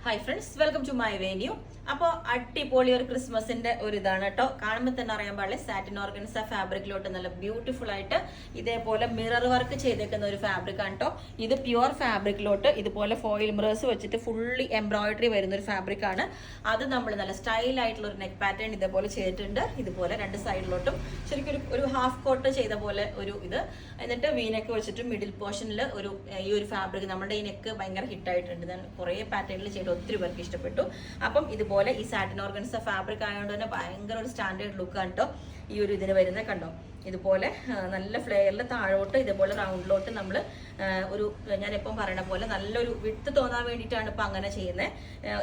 Hi friends, welcome to my venue. അപ്പോൾ അടിപൊളി ഒരു ക്രിസ്മസിന്റെ ഒരു ഇതാണ് കേട്ടോ. കാണുമ്പോൾ തന്നെ അറിയാൻ പാടില്ല, സാറ്റിൻ ഓർഗൻസ ഫാബ്രിക്കിലോട്ട് നല്ല ബ്യൂട്ടിഫുൾ ആയിട്ട് ഇതേപോലെ മിറർ വർക്ക് ചെയ്തേക്കുന്ന ഒരു ഫാബ്രിക് ആണ് കേട്ടോ. ഇത് പ്യുവർ ഫാബ്രിക്കിലോട്ട് ഇതുപോലെ ഫോയിൽ മിറേഴ്സ് വെച്ചിട്ട് ഫുള്ളി എംബ്രോയിഡറി വരുന്ന ഒരു ഫാബ്രിക് ആണ്. അത് നമ്മൾ നല്ല സ്റ്റൈൽ ആയിട്ടുള്ള ഒരു നെക്ക് പാറ്റേൺ ഇതേപോലെ ചെയ്തിട്ടുണ്ട്. ഇതുപോലെ രണ്ട് സൈഡിലോട്ടും ശരിക്കും ഒരു ഹാഫ് കോട്ട് ചെയ്ത പോലെ ഒരു ഇത്, എന്നിട്ട് വീനൊക്കെ വെച്ചിട്ട് മിഡിൽ പോർഷനിൽ ഈ ഒരു ഫാബ്രിക് നമ്മുടെ ഈ നെക്ക് ഭയങ്കര ഹിറ്റായിട്ടുണ്ട്. ഞാൻ കുറേ പാറ്റേണിൽ ചെയ്ത് ഒത്തിരി പേർക്ക് ഇഷ്ടപ്പെട്ടു. അപ്പം ഇതുപോലെ ഈ സാറ്റിൻ ഓർഗൻസ ഫാബ്രിക് ആയതുകൊണ്ട് തന്നെ ഭയങ്കര ഒരു സ്റ്റാൻഡേർഡ് ലുക്കാണ് കേട്ടോ ഈ ഒരു ഇതിന് വരുന്നത്. കണ്ടോ, ഇതുപോലെ നല്ല ഫ്ലെയറിൽ താഴോട്ട് ഇതുപോലെ റൗണ്ടിലോട്ട് നമ്മൾ ഞാൻ എപ്പം പറയണ പോലെ നല്ലൊരു വിട്ട് തോന്നാൻ വേണ്ടിയിട്ടാണ് ഇപ്പം അങ്ങനെ ചെയ്യുന്നത്.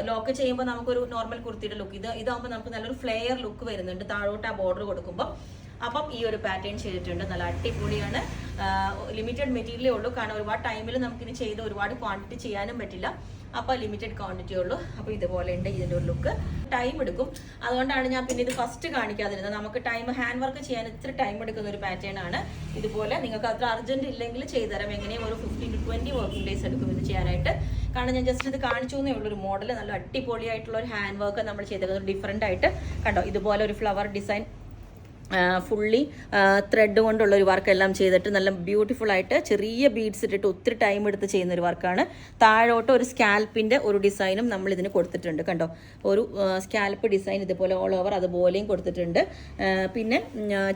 ലോക്ക് ചെയ്യുമ്പോൾ നമുക്കൊരു നോർമൽ കുർത്തിയുടെ ലുക്ക്, ഇതാകുമ്പോൾ നമുക്ക് നല്ലൊരു ഫ്ലെയർ ലുക്ക് വരുന്നുണ്ട് താഴോട്ട് ആ ബോർഡർ കൊടുക്കുമ്പോൾ. അപ്പം ഈ ഒരു പാറ്റേൺ ചെയ്തിട്ടുണ്ട്, നല്ല അടിപൊളിയാണ്. ലിമിറ്റഡ് മെറ്റീരിയലേ ഉള്ളൂ, കാരണം ഒരുപാട് ടൈമിൽ നമുക്കിനി ചെയ്ത് ഒരുപാട് ക്വാണ്ടിറ്റി ചെയ്യാനും പറ്റില്ല. അപ്പോൾ ലിമിറ്റഡ് ക്വാണ്ടിറ്റി ഉള്ളൂ. അപ്പോൾ ഇതുപോലെ ഉണ്ട് ഇതിൻ്റെ ഒരു ലുക്ക്. ടൈം എടുക്കും, അതുകൊണ്ടാണ് ഞാൻ പിന്നെ ഇത് ഫസ്റ്റ് കാണിക്കാതിരുന്നത്. നമുക്ക് ഹാൻഡ് വർക്ക് ചെയ്യാൻ ഇത്തിരി ടൈം എടുക്കുന്ന ഒരു പാറ്റേൺ ആണ്. ഇതുപോലെ നിങ്ങൾക്ക് അത്ര അർജന്റ് ഇല്ലെങ്കിൽ ചെയ്തുതരാം. എങ്ങനെയും ഒരു 15 to 20 വർക്കിംഗ് ഡേയ്സ് എടുക്കും ഇത് ചെയ്യാനായിട്ട്. കാരണം ഞാൻ ജസ്റ്റ് ഇത് കാണിച്ചു എന്നേ ഉള്ളൊരു മോഡൽ. നല്ല അടിപൊളിയായിട്ടുള്ള ഒരു ഹാൻഡ് വർക്ക് നമ്മൾ ചെയ്തേക്കുന്നത് ഡിഫറെൻ്റ് ആയിട്ട്. കണ്ടോ, ഇതുപോലെ ഒരു ഫ്ലവർ ഡിസൈൻ ഫുള്ളി ത്രെഡ് കൊണ്ടുള്ള ഒരു വർക്ക് എല്ലാം ചെയ്തിട്ട് നല്ല ബ്യൂട്ടിഫുൾ ആയിട്ട് ചെറിയ ബീഡ്സ് ഇട്ടിട്ട് ഒത്തിരി ടൈം എടുത്ത് ചെയ്യുന്ന ഒരു വർക്കാണ്. താഴോട്ട് ഒരു സ്കാൽപ്പിൻ്റെ ഒരു ഡിസൈനും നമ്മൾ ഇതിന് കൊടുത്തിട്ടുണ്ട്. കണ്ടോ, ഒരു സ്കാൽപ്പ് ഡിസൈൻ ഇതുപോലെ ഓൾ ഓവർ അതുപോലെയും കൊടുത്തിട്ടുണ്ട്. പിന്നെ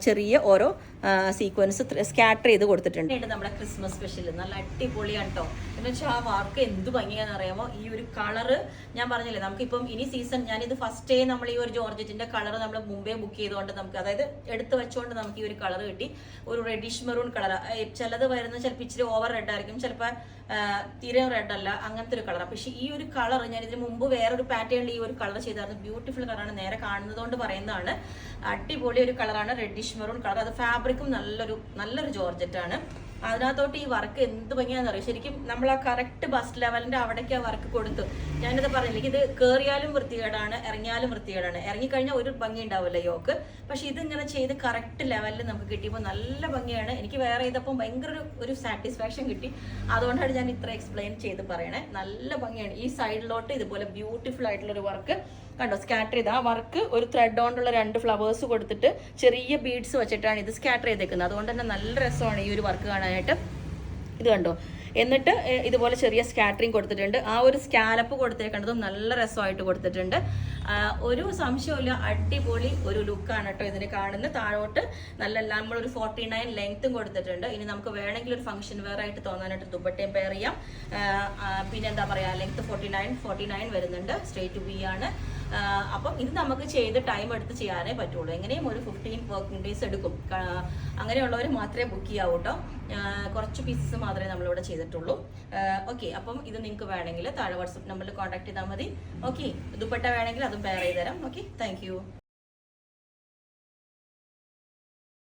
ചെറിയ ഓരോ സീക്വൻസ് സ്കാറ്റർ ചെയ്ത് കൊടുത്തിട്ടുണ്ട്. നമ്മുടെ ക്രിസ്മസ് സ്പെഷ്യൽ നല്ല അടിപൊളിയാണ് കേട്ടോ. എന്ന് വെച്ചാൽ ആ വർക്ക് എന്ത് ഭംഗിയാണെന്ന് അറിയാമോ. ഈ ഒരു കളറ് ഞാൻ പറഞ്ഞില്ലേ, നമുക്കിപ്പം ഇനി സീസൺ, ഞാനിത് ഫസ്റ്റ് ഡേ നമ്മൾ ഈ ഒരു ജോർജറ്റിന്റെ കളർ നമ്മൾ മുമ്പേ ബുക്ക് ചെയ്തുകൊണ്ട് നമുക്ക്, അതായത് എടുത്ത് വെച്ചുകൊണ്ട് നമുക്ക് ഈ ഒരു കളർ കിട്ടി. ഒരു റെഡിഷ് മെറൂൺ കളർ. ചിലത് വരുന്നത് ചിലപ്പോൾ ഇച്ചിരി ഓവർ റെഡ് ആയിരിക്കും, ചിലപ്പോൾ തീരെ റെഡ് അല്ല, അങ്ങനത്തെ ഒരു കളറാണ്. പക്ഷേ ഈ ഒരു കളർ ഞാൻ ഇതിന് മുമ്പ് വേറൊരു പാറ്റേണിൽ ഈ ഒരു കളർ ചെയ്തായിരുന്നു. ബ്യൂട്ടിഫുൾ കളറാണ്, നേരെ കാണുന്നതുകൊണ്ട് പറയുന്നതാണ്. അടിപൊളി ഒരു കളറാണ്, റെഡിഷ് മെറൂൺ കളർ. അത് ഫാബ്രിക്കും നല്ലൊരു ജോർജറ്റാണ്. അതിനകത്തോട്ട് ഈ വർക്ക് എന്ത് ഭംഗിയാണെന്ന് അറിയാം. ശരിക്കും നമ്മൾ ആ കറക്റ്റ് ബസ്റ്റ് ലെവലിന്റെ അവിടേക്ക് ആ വർക്ക് കൊടുത്തു. ഞാനിത് പറഞ്ഞില്ല, ഇത് കയറിയാലും വൃത്തികേടാണ്, ഇറങ്ങിയാലും വൃത്തികേടാണ്. ഇറങ്ങിക്കഴിഞ്ഞാൽ ഒരു ഭംഗി ഉണ്ടാവില്ല യോക്ക്. പക്ഷെ ഇതിങ്ങനെ ചെയ്ത് കറക്റ്റ് ലെവലിൽ നമുക്ക് കിട്ടിയപ്പോൾ നല്ല ഭംഗിയാണ്. എനിക്ക് വേറെ ചെയ്തപ്പോൾ ഭയങ്കര ഒരു സാറ്റിസ്ഫാക്ഷൻ കിട്ടി. അതുകൊണ്ടാണ് ഞാൻ ഇത്ര എക്സ്പ്ലെയിൻ ചെയ്ത് പറയണേ. നല്ല ഭംഗിയാണ്. ഈ സൈഡിലോട്ട് ഇതുപോലെ ബ്യൂട്ടിഫുൾ ആയിട്ടുള്ള ഒരു വർക്ക് കണ്ടോ, സ്കാറ്റർ ചെയ്ത് ആ വർക്ക് ഒരു ത്രെഡ് കൊണ്ടുള്ള 2 ഫ്ലവേഴ്സ് കൊടുത്തിട്ട് ചെറിയ ബീഡ്സ് വെച്ചിട്ടാണ് ഇത് സ്കാറ്റർ ചെയ്തേക്കുന്നത്. അതുകൊണ്ട് തന്നെ നല്ല രസമാണ് ഈ ഒരു വർക്ക് കാണാനായിട്ട്. ഇത് കണ്ടോ, എന്നിട്ട് ഇതുപോലെ ചെറിയ സ്കാറ്ററിങ് കൊടുത്തിട്ടുണ്ട്. ആ ഒരു സ്കാലപ്പ് കൊടുത്തേക്കേണ്ടതും നല്ല രസമായിട്ട് കൊടുത്തിട്ടുണ്ട്. ഒരു സംശയമില്ല, അടിപൊളി ഒരു ലുക്കാണ് കേട്ടോ ഇതിന് കാണുന്നത്. താഴോട്ട് നമ്മളൊരു 49 ലെങ്ത്തും കൊടുത്തിട്ടുണ്ട്. ഇനി നമുക്ക് വേണമെങ്കിൽ ഒരു ഫംഗ്ഷൻ വെയർ ആയിട്ട് തോന്നാനായിട്ട് ദുപ്പട്ടയും പെയർ ചെയ്യാം. പിന്നെ എന്താ പറയുക, ലെങ്ത്ത് 49 വരുന്നുണ്ട്, സ്ട്രേറ്റ് വി ആണ്. അപ്പം ഇത് നമുക്ക് ചെയ്ത് ടൈം എടുത്ത് ചെയ്യാനേ പറ്റുള്ളൂ. എങ്ങനെയും ഒരു 15 വർക്കിംഗ് ഡേയ്സ് എടുക്കും. അങ്ങനെയുള്ളവർ മാത്രമേ ബുക്ക് ചെയ്യാവൂ കേട്ടോ. കുറച്ച് പീസസ് മാത്രമേ നമ്മളിവിടെ ചെയ്തിട്ടുള്ളൂ. ഓക്കെ, അപ്പം ഇത് നിങ്ങൾക്ക് വേണമെങ്കിൽ താഴെ വാട്സപ്പ് നമ്പറിൽ കോൺടാക്ട് ചെയ്താൽ മതി. ഓക്കെ, ദുപ്പട്ട വേണമെങ്കിൽ അതും പെയർ ചെയ്ത് തരാം. Okay, thank you.